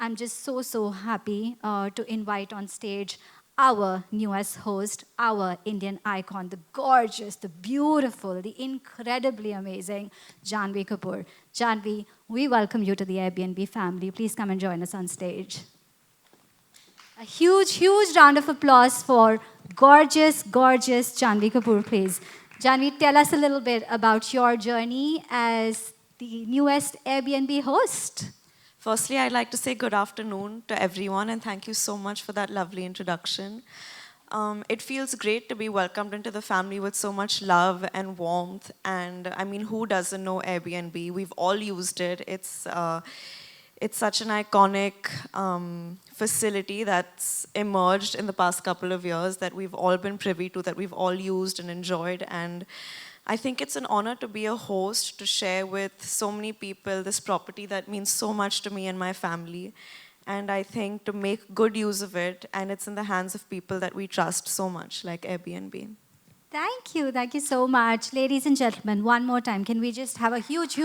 I'm just so happy to invite on stage our newest host, our Indian icon, the gorgeous, the beautiful, the incredibly amazing Janvi Kapoor. Janvi, we welcome you to the Airbnb family. Please come and join us on stage. A huge round of applause for gorgeous Janvi Kapoor, please. Janvi, tell us a little bit about your journey as the newest Airbnb host. Firstly, I'd like to say good afternoon to everyone and thank you so much for that lovely introduction. It feels great to be welcomed into the family with so much love and warmth. And I mean, who doesn't know Airbnb? We've all used it. It's such an iconic facility that's emerged in the past couple of years that we've all been privy to, that we've all used and enjoyed. And I think it's an honor to be a host, to share with so many people this property that means so much to me and my family. And I think to make good use of it, and it's in the hands of people that we trust so much, like Airbnb. Thank you so much. Ladies and gentlemen, one more time, can we just have a huge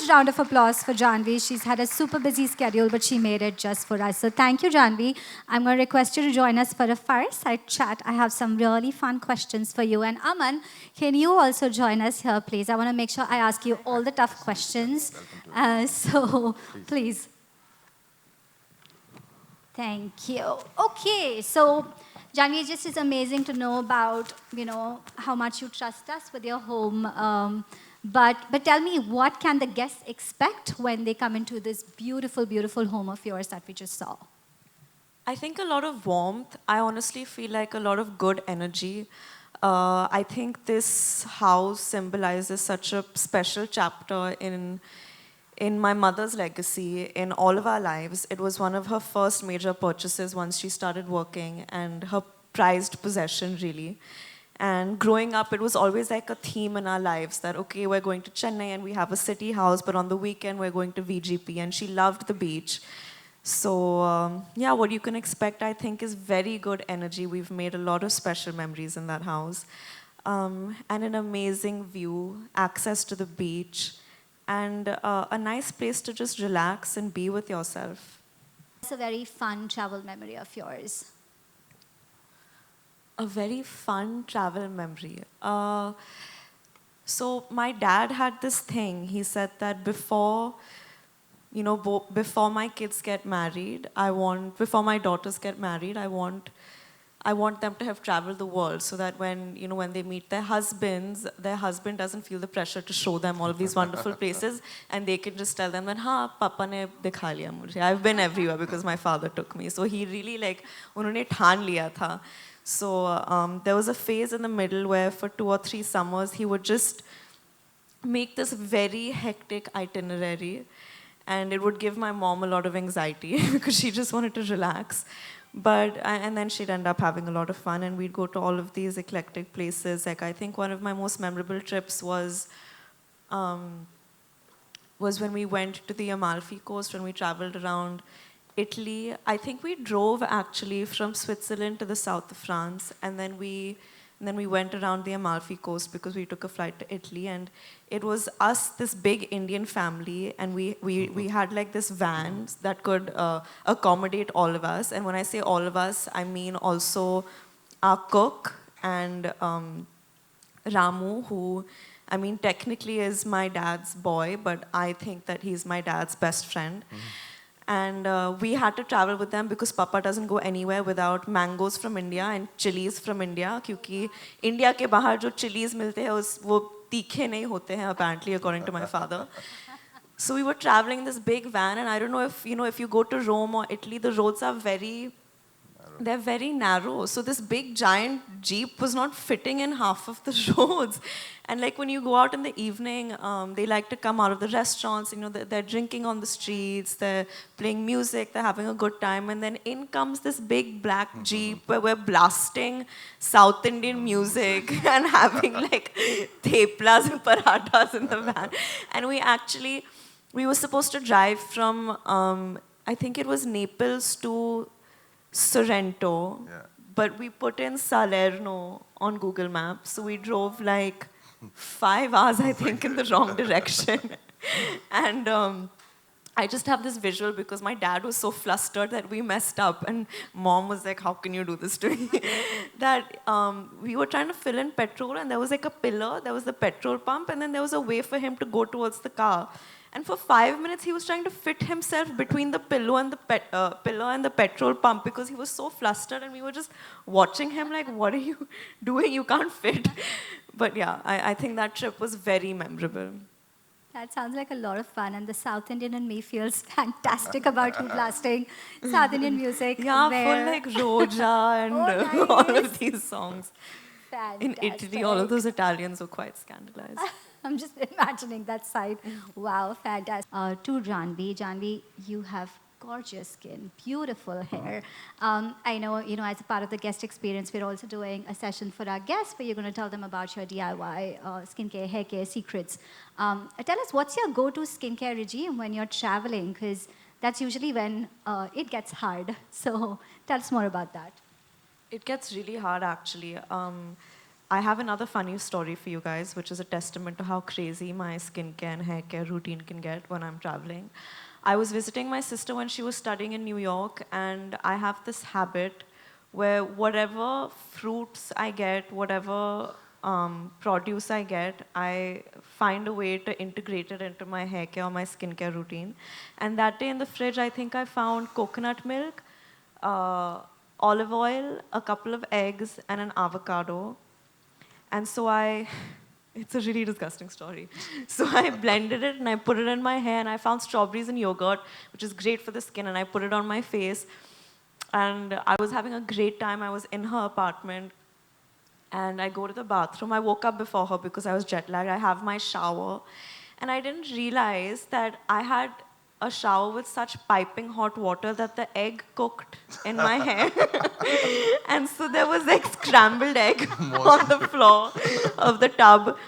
round of applause for Janvi? She's had a super busy schedule, but she made it just for us. So thank you, Janvi. I'm going to request you to join us for a fireside chat. I have some really fun questions for you. And Aman, can you also join us here, please? I want to make sure I ask you all the tough questions. So please. Thank you. Okay, so Janvi, just is amazing to know about, how much you trust us with your home. But tell me, what can the guests expect when they come into this beautiful home of yours that we just saw? I think a lot of warmth. I honestly feel like a lot of good energy. I think this house symbolizes such a special chapter in my mother's legacy, in all of our lives. It was one of her first major purchases once she started working, and her prized possession, really. And growing up, it was always like a theme in our lives that, okay, we're going to Chennai and we have a city house, but on the weekend we're going to VGP, and she loved the beach. So, yeah, what you can expect, I think, is very good energy. We've made a lot of special memories in that house. And an amazing view, access to the beach, and a nice place to just relax and be with yourself. It's a very fun travel memory of yours. A very fun travel memory. So my dad had this thing. He said that before my kids get married, before my daughters get married, I want them to have traveled the world so that when they meet their husband doesn't feel the pressure to show them all of these wonderful places, and they can just tell them that, "Ha, Papa ne dikha liya mujhe. I've been everywhere because my father took me." So he really unhone ठान लिया था. So there was a phase in the middle where for 2 or 3 summers he would just make this very hectic itinerary, and it would give my mom a lot of anxiety because she just wanted to relax. And then she'd end up having a lot of fun, and we'd go to all of these eclectic places. Like, I think one of my most memorable trips was when we went to the Amalfi Coast, when we traveled around Italy. I think we drove actually from Switzerland to the south of France, and then we went around the Amalfi Coast because we took a flight to Italy. And it was us, this big Indian family, and we had like this van that could accommodate all of us. And when I say all of us, I mean also our cook and Ramu, who, I mean, technically is my dad's boy, but I think that he's my dad's best friend. And we had to travel with them because Papa doesn't go anywhere without mangoes from India and chilies from India. क्योंकि India के बाहर जो chilies मिलते हैं वो तीखे नहीं होते हैं, apparently, according to my father. So we were traveling in this big van, and I don't know if you go to Rome or Italy, the roads are they're very narrow. So this big giant Jeep was not fitting in half of the roads. And like when you go out in the evening, they like to come out of the restaurants, they're drinking on the streets, they're playing music, they're having a good time. And then in comes this big black Jeep where we're blasting South Indian music and having like theplas and parathas in the van. And we were supposed to drive from, I think it was Naples to Sorrento, but we put in Salerno on Google Maps, so we drove like 5 hours, I think, in the wrong direction. And I just have this visual because my dad was so flustered that we messed up, and mom was like, "How can you do this to me?" that we were trying to fill in petrol, and there was like a pillar, there was the petrol pump, and then there was a way for him to go towards the car. And for 5 minutes, he was trying to fit himself between the pillar and the petrol pump because he was so flustered, and we were just watching him like, "What are you doing? You can't fit." But yeah, I think that trip was very memorable. That sounds like a lot of fun, and the South Indian in me feels fantastic about you blasting South Indian music. Yeah, where- full like Roja and Oh, all nice. of these songs. In Italy, Fantastic. all of those Italians were quite scandalized. I'm just imagining that side. Wow, fantastic. To Janvi. Janvi, you have gorgeous skin, beautiful hair. I know, as a part of the guest experience, we're also doing a session for our guests where you're going to tell them about your DIY skincare, hair care secrets. Tell us, what's your go-to skincare regime when you're traveling? Because that's usually when it gets hard. So tell us more about that. It gets really hard, actually. I have another funny story for you guys, which is a testament to how crazy my skincare and hair care routine can get when I'm traveling. I was visiting my sister when she was studying in New York, and I have this habit where whatever fruits I get, whatever produce I get, I find a way to integrate it into my hair care or my skincare routine. And that day in the fridge, I think I found coconut milk, olive oil, a couple of eggs, and an avocado. And so it's a really disgusting story. So I blended it and I put it in my hair, and I found strawberries and yogurt, which is great for the skin, and I put it on my face. And I was having a great time. I was in her apartment, and I go to the bathroom. I woke up before her because I was jet lagged. I have my shower, and I didn't realize that I had a shower with such piping hot water that the egg cooked in my hair. And so there was like scrambled egg on the floor of the tub.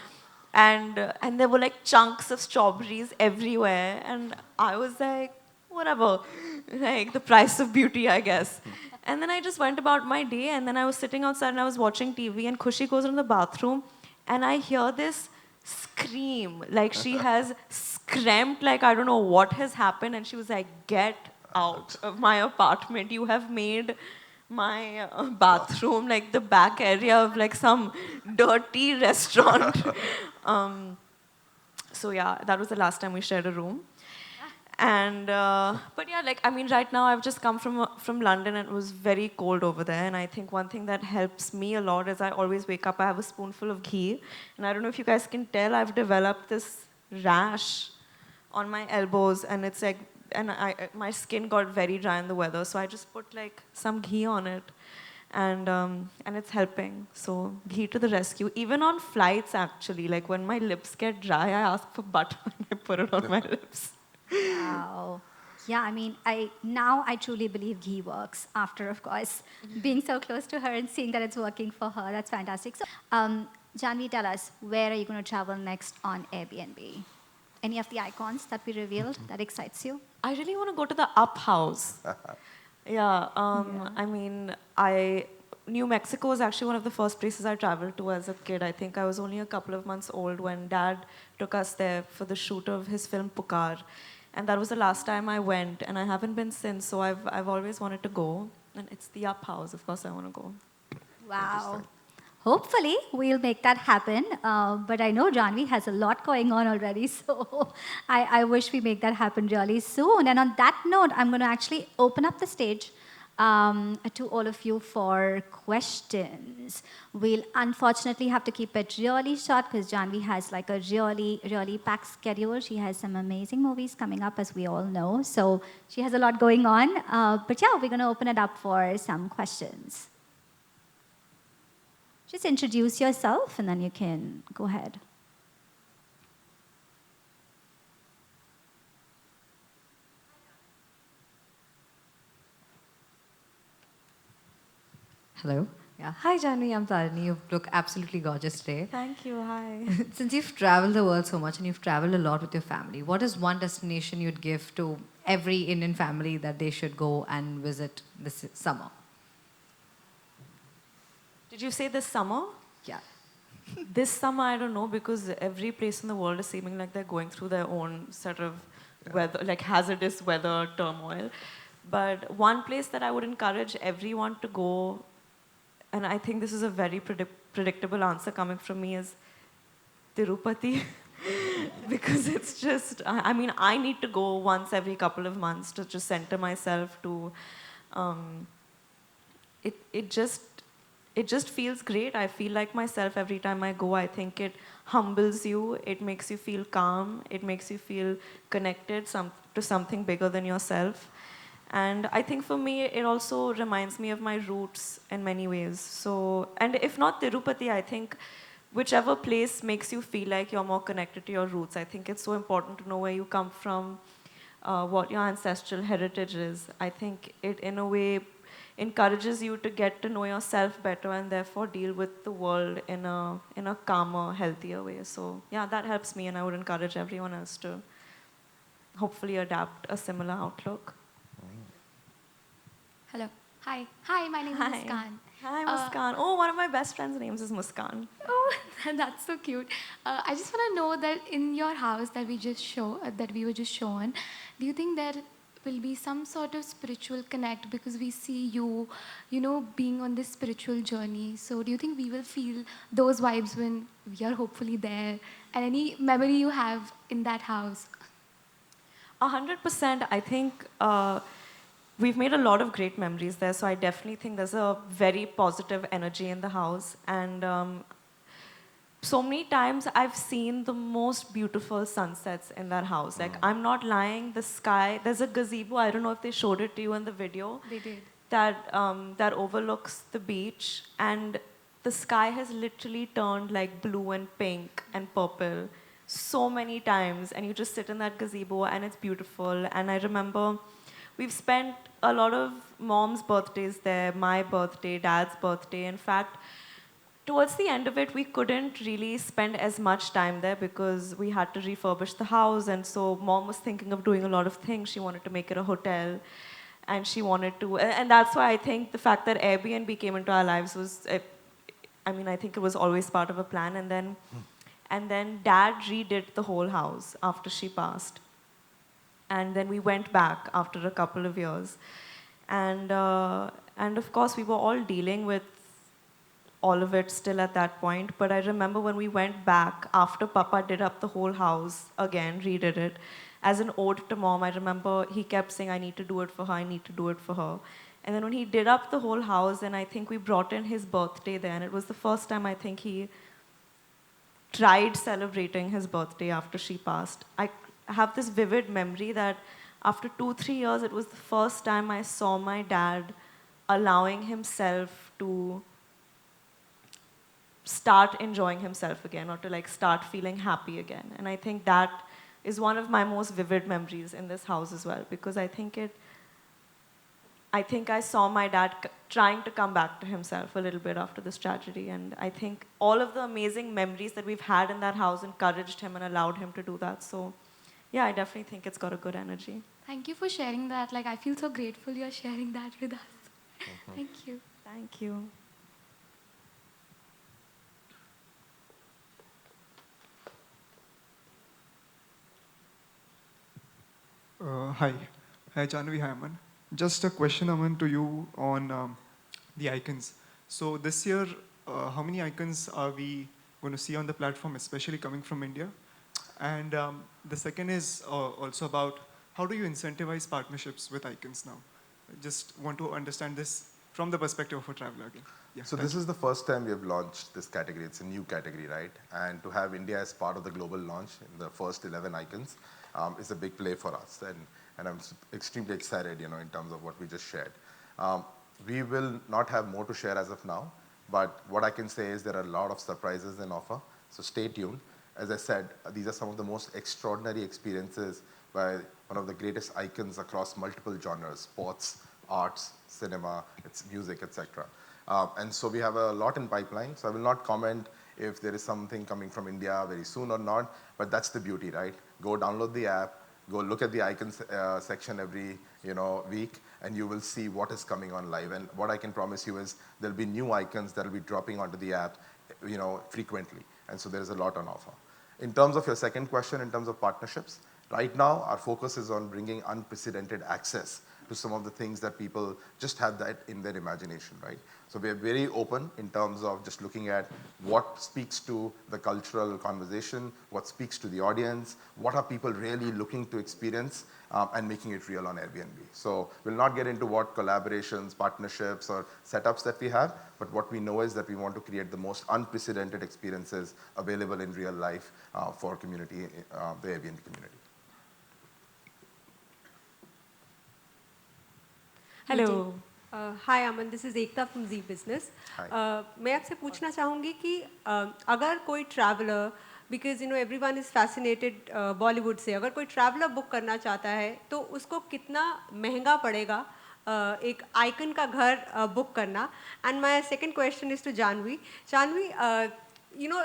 And there were like chunks of strawberries everywhere. And I was like, whatever, like the price of beauty, I guess. And then I just went about my day, and then I was sitting outside and I was watching TV, and Khushi goes in the bathroom, and I hear this scream, like she has screamed, like I don't know what has happened, and she was like, "Get out of my apartment. You have made my bathroom like the back area of like some dirty restaurant." So yeah, that was the last time we shared a room. And but yeah, like I mean, right now I've just come from London, and it was very cold over there. And I think one thing that helps me a lot is I always wake up, I have a spoonful of ghee, and I don't know if you guys can tell, I've developed this rash on my elbows, and it's like, and my skin got very dry in the weather, so I just put like some ghee on it, and it's helping. So ghee to the rescue. Even on flights, actually, like when my lips get dry, I ask for butter and I put it on my lips. Wow. Yeah, I mean, I truly believe ghee works after, of course, being so close to her and seeing that it's working for her. That's fantastic. So, Janvi, tell us, where are you going to travel next on Airbnb? Any of the icons that we revealed that excites you? I really want to go to the Up House. Yeah, I mean, New Mexico was actually one of the first places I traveled to as a kid. I think I was only a couple of months old when Dad took us there for the shoot of his film Pukar. And that was the last time I went, and I haven't been since, so I've always wanted to go. And it's the Up House, of course I want to go. Wow. Hopefully, we'll make that happen. But I know Janvi has a lot going on already, so I wish we make that happen really soon. And on that note, I'm going to actually open up the stage to all of you for questions. We'll unfortunately have to keep it really short because Janvi has like a really, really packed schedule. She has some amazing movies coming up, as we all know. So she has a lot going on. But yeah, we're going to open it up for some questions. Just introduce yourself and then you can go ahead. Hello. Yeah. Hi, Janvi. I'm Tarini. You look absolutely gorgeous today. Thank you, hi. Since you've traveled the world so much and you've traveled a lot with your family, what is one destination you'd give to every Indian family that they should go and visit this summer? Did you say this summer? Yeah. This summer, I don't know, because every place in the world is seeming like they're going through their own set of weather, like hazardous weather turmoil. But one place that I would encourage everyone to go, and I think this is a very predictable answer coming from me, is Tirupati. Because it's just, I mean, I need to go once every couple of months to just center myself to, um, it, it just, it just feels great. I feel like myself every time I go. I think it humbles you. It makes you feel calm. It makes you feel connected to something bigger than yourself. And I think for me, it also reminds me of my roots in many ways. So, and if not Tirupati, I think whichever place makes you feel like you're more connected to your roots. I think it's so important to know where you come from, what your ancestral heritage is. I think it, in a way, encourages you to get to know yourself better and therefore deal with the world in a calmer, healthier way. So yeah, that helps me, and I would encourage everyone else to hopefully adapt a similar outlook. Hello. Hi. Hi, my name is Muskan. Hi, Muskan. Oh, one of my best friend's names is Muskan. Oh, that's so cute. I just want to know that in your house that we were just shown, do you think there will be some sort of spiritual connect because we see you, being on this spiritual journey? So do you think we will feel those vibes when we are hopefully there? And any memory you have in that house? 100%. I think we've made a lot of great memories there, so I definitely think there's a very positive energy in the house. And so many times I've seen the most beautiful sunsets in that house. Like, I'm not lying, the sky, there's a gazebo, I don't know if they showed it to you in the video. They did. That overlooks the beach, and the sky has literally turned like blue and pink and purple so many times, and you just sit in that gazebo and it's beautiful. And I remember we've spent a lot of mom's birthdays there, my birthday, dad's birthday. In fact, towards the end of it, we couldn't really spend as much time there because we had to refurbish the house. And so mom was thinking of doing a lot of things. She wanted to make it a hotel. And she wanted to, and that's why I think the fact that Airbnb came into our lives was, I mean, I think it was always part of a plan. And then dad redid the whole house after she passed. And then we went back after a couple of years. And of course, we were all dealing with all of it still at that point. But I remember when we went back after Papa did up the whole house again, redid it, as an ode to mom, I remember he kept saying, I need to do it for her, I need to do it for her. And then when he did up the whole house, and I think we brought in his birthday there, and it was the first time I think he tried celebrating his birthday after she passed. I have this vivid memory that after 2-3 years, it was the first time I saw my dad allowing himself to start enjoying himself again, or to like start feeling happy again. And I think that is one of my most vivid memories in this house as well, because I think I saw my dad trying to come back to himself a little bit after this tragedy. And I think all of the amazing memories that we've had in that house encouraged him and allowed him to do that. So yeah, I definitely think it's got a good energy. Thank you for sharing that. Like, I feel so grateful you're sharing that with us. Thank you. Thank you. Hi. Hi, Janvi. Hi, Aman. Just a question, Aman, to you on the icons. So this year, how many icons are we going to see on the platform, especially coming from India? And the second is also about how do you incentivize partnerships with icons now? I just want to understand this from the perspective of a traveler again. Yeah, So this is the first time we have launched this category. It's a new category, right? And to have India as part of the global launch in the first 11 icons is a big play for us. And I'm extremely excited, in terms of what we just shared. We will not have more to share as of now, but what I can say is there are a lot of surprises in offer. So stay tuned. As I said, these are some of the most extraordinary experiences by one of the greatest icons across multiple genres: sports, arts, cinema, it's music, etc. And so we have a lot in pipeline. So I will not comment if there is something coming from India very soon or not, but that's the beauty, right? Go download the app, go look at the icons section every week, and you will see what is coming on live. And what I can promise you is there'll be new icons that will be dropping onto the app frequently. And so there is a lot on offer. In terms of your second question, in terms of partnerships, Right now, our focus is on bringing unprecedented access to some of the things that people just have that in their imagination, right? So we are very open in terms of just looking at what speaks to the cultural conversation, what speaks to the audience, what are people really looking to experience, and making it real on Airbnb. So we'll not get into what collaborations, partnerships, or setups that we have, but what we know is that we want to create the most unprecedented experiences available in real life for community, the Airbnb community. Hello. Hi Aman, this is Ekta from Zee business. मैं आपसे पूछना चाहूँगी कि अगर कोई traveller, because you know everyone is fascinated Bollywood से, अगर कोई ट्रैवलर बुक करना चाहता है तो उसको कितना महंगा पड़ेगा एक आइकन का घर बुक करना. And my second question is to Janhvi. Janhvi, you know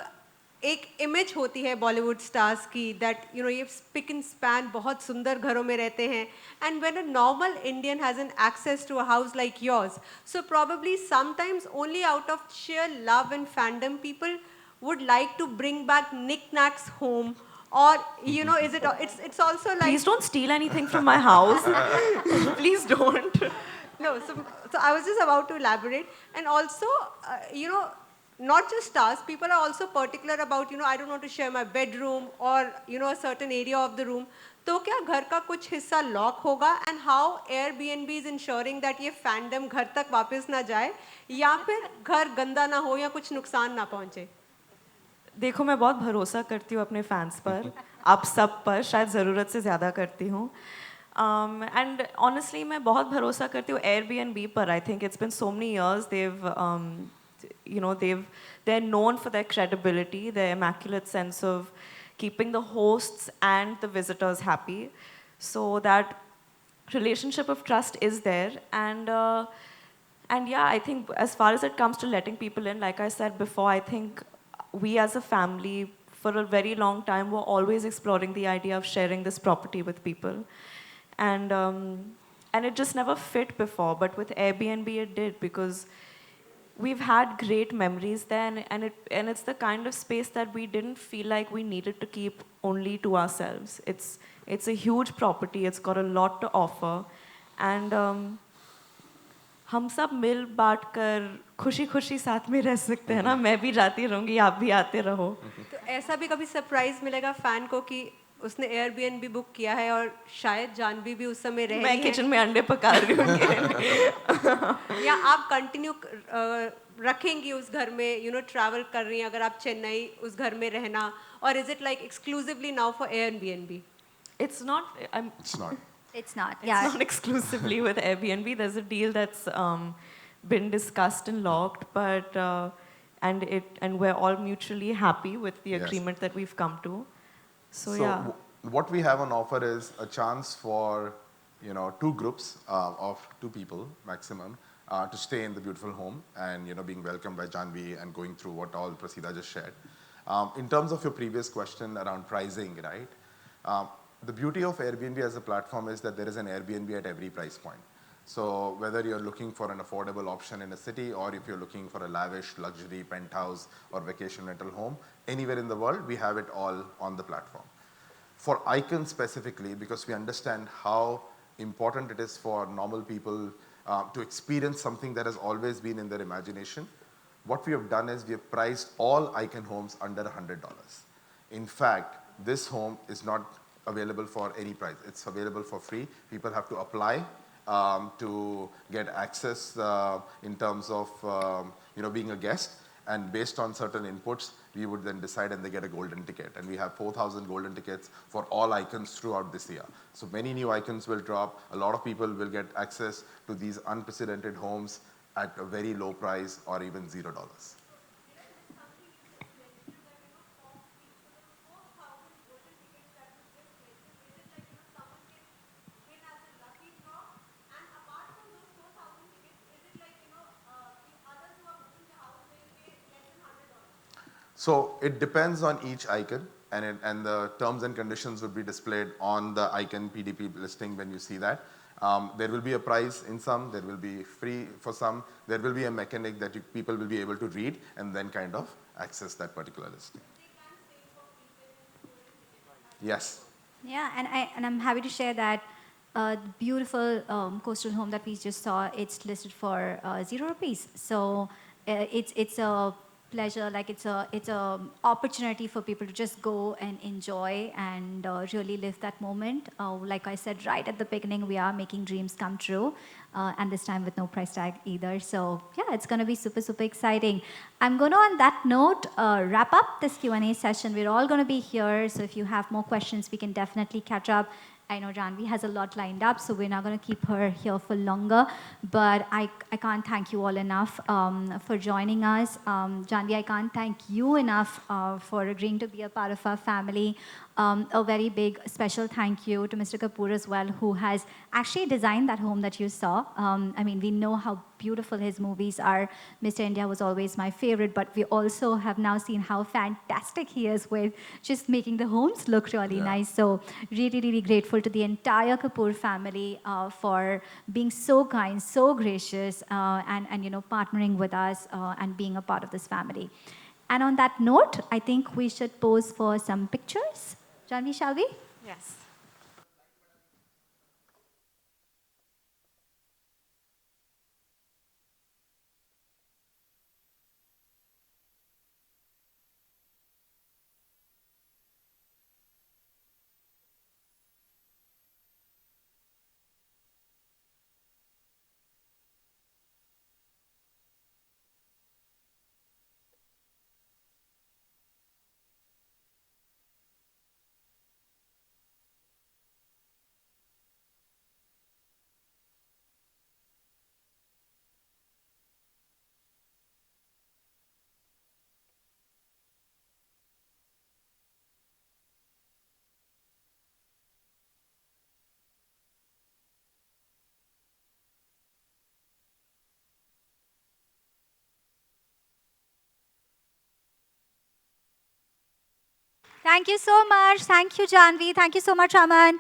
एक इमेज होती है बॉलीवुड स्टार्स की दैट यू नो ये स्पिक एंड स्पैन बहुत सुंदर घरों में रहते हैं, and when a normal Indian has an access to a house like yours, so probably sometimes only out of sheer love and fandom people would like to bring back knickknacks home, or you know, is it, it's also like, Please don't steal anything from my house. Please don't. no, so I was just about to elaborate. And also, you know, not just stars, people are also particular about, you know, I don't want to share my bedroom or, you know, a certain area of the room. तो क्या घर का कुछ हिस्सा lock होगा, and how Airbnb is ensuring that ये fandom घर तक वापस ना जाए, या फिर घर गंदा ना हो या कुछ नुकसान ना पहुंचे? देखो, मैं बहुत भरोसा करती हूँ अपने फैंस पर, आप सब पर, शायद ज़रूरत से ज़्यादा करती हूँ. एंड ऑनेस्टली मैं बहुत भरोसा करती हूँ Airbnb पर. I think it's been so many years. They're known for their credibility, their immaculate sense of keeping the hosts and the visitors happy. So that relationship of trust is there. And yeah, I think as far as it comes to letting people in, like I said before, I think we as a family for a very long time were always exploring the idea of sharing this property with people. And it just never fit before, but with Airbnb it did, because we've had great memories there, and it's the kind of space that we didn't feel like we needed to keep only to ourselves. It's a huge property, it's got a lot to offer, and हम सब मिल बांट कर खुशी खुशी साथ में रह सकते हैं ना. मैं भी जाती रहूँगी, आप भी आते रहो. तो ऐसा भी कभी सरप्राइज मिलेगा फैन को कि उसने Airbnb बुक किया है और शायद जानवी भी उस समय रह मैं रही किचन में अंडे पका रही हूँ. है, या आप कंटिन्यू रखेंगी उस घर में, यू नो, ट्रैवल कर रही हैं अगर आप चेन्नई उस घर में रहना, और is it like exclusively now for Airbnb? It's not. It's not. It's not. It's Yeah. not exclusively with Airbnb. There's a deal that's been discussed and locked, but and we're all mutually happy with the Yes. agreement that we've come to. So So yeah. what we have on offer is a chance for, you know, two groups of two people maximum to stay in the beautiful home, and, you know, being welcomed by Janvi and going through what all Prasida just shared. In terms of your previous question around pricing, right? The beauty of Airbnb as a platform is that there is an Airbnb at every price point. So whether you're looking for an affordable option in a city, or if you're looking for a lavish luxury penthouse or vacation rental home, anywhere in the world, we have it all on the platform. For icons specifically, because we understand how important it is for normal people to experience something that has always been in their imagination, what we have done is we have priced all icon homes under $100. In fact, this home is not available for any price. It's available for free. People have to apply to get access in terms of you know, being a guest, and based on certain inputs, we would then decide, and they get a golden ticket. And we have 4,000 golden tickets for all icons throughout this year. So many new icons will drop. A lot of people will get access to these unprecedented homes at a very low price, or even $0. So it depends on each icon, and the terms and conditions would be displayed on the icon PDP listing when you see that. There will be a price in some, there will be free for some, there will be a mechanic that people will be able to read and then kind of access that particular listing. Yes, Yeah, and I'm happy to share that the beautiful coastal home that we just saw, it's listed for 0 rupees. So it's a pleasure, like it's a opportunity for people to just go and enjoy and really live that moment. Like I said right at the beginning, we are making dreams come true, and this time with no price tag either. So yeah, it's gonna be super super exciting. I'm gonna on that note wrap up this Q&A session. We're all gonna be here, so if you have more questions, we can definitely catch up. I know Janvi has a lot lined up, so we're not going to keep her here for longer. But I can't thank you all enough for joining us. Janvi, I can't thank you enough for agreeing to be a part of our family. A very big special thank you to Mr. Kapoor as well, who has actually designed that home that you saw. I mean, we know how beautiful his movies are. Mr. India was always my favorite, but we also have now seen how fantastic he is with just making the homes look really nice. So really, really grateful to the entire Kapoor family for being so kind, so gracious, and you know, partnering with us and being a part of this family. And on that note, I think we should pose for some pictures. Janvi, shall we? Yes. Thank you so much. Thank you, Janvi. Thank you so much, Aman.